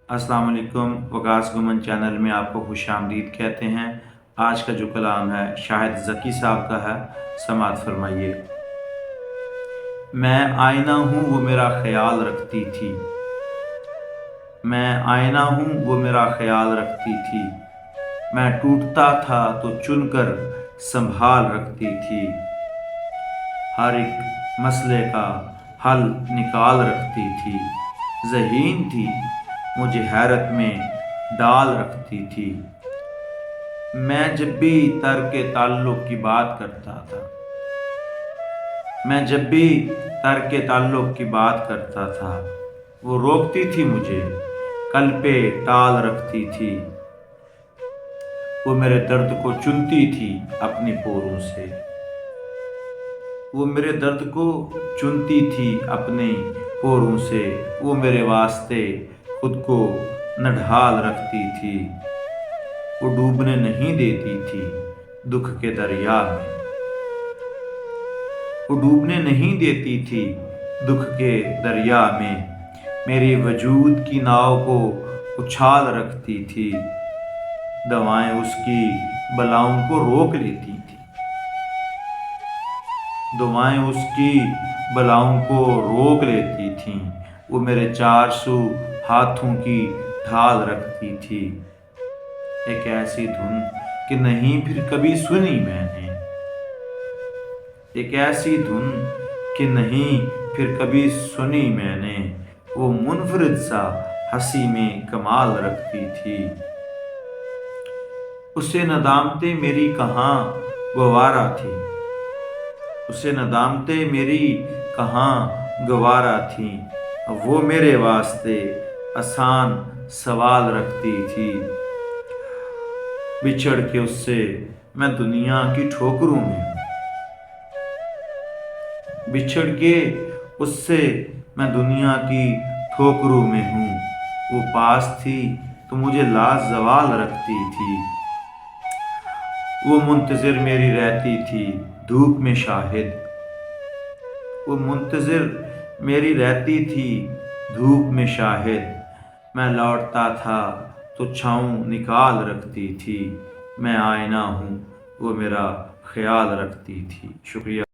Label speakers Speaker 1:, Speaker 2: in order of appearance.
Speaker 1: अस्सलाम वालेकुम। वकास गुमन चैनल में आपको खुश आमदीद कहते हैं। आज का जो कलाम है शाहिद ज़की साहब का है, समाअत फरमाइए। मैं आईना हूँ वो मेरा ख्याल रखती थी, मैं आईना हूँ वो मेरा ख्याल रखती थी, मैं टूटता था तो चुनकर संभाल रखती थी, हर एक मसले का हल निकाल रखती थी, ज़हीन थी मुझे हैरत में डाल रखती थी। मैं जब भी तर्क ताल्लुक़ की बात करता था, मैं जब भी तर्क ताल्लुक़ की बात करता था, वो रोकती थी मुझे, कल पे टाल रखती थी। वो मेरे दर्द को चुनती थी अपनी पोरों से, वो मेरे दर्द को चुनती थी अपने पोरों से, वो मेरे वास्ते खुद को न ढाल रखती थी, वो डूबने नहीं देती थी दुख के दरिया में, वो डूबने नहीं देती थी दुख के दरिया में, मेरे वजूद की नाव को उछाल रखती थी, दवाएं उसकी बलाओं को रोक लेती थी, दुआएं उसकी बलाओं को रोक लेती थीं, वो मेरे चार सू हाथों की ढाल रखती थी। एक ऐसी धुन कि नहीं फिर कभी सुनी मैंने, एक ऐसी धुन कि नहीं फिर कभी सुनी मैंने, वो मुनफरिद सा हंसी में कमाल रखती थी। उसे नदामते मेरी कहाँ गवारा थी, उसे नदामते मेरी कहाँ गवारा थी, वो मेरे वास्ते आसान सवाल रखती थी। बिछड़ के उससे मैं दुनिया की ठोकरों में हूँ, बिछड़ के उससे मैं दुनिया की ठोकरों में हूँ, वो पास थी तो मुझे लाजवाल रखती थी, वो मुंतज़िर मेरी रहती थी धूप में शाहिद, वो मुंतज़िर मेरी रहती थी धूप में शाहिद, मैं लौटता था तो छाँव निकाल रखती थी, मैं आईना हूँ वो मेरा ख्याल रखती थी। शुक्रिया।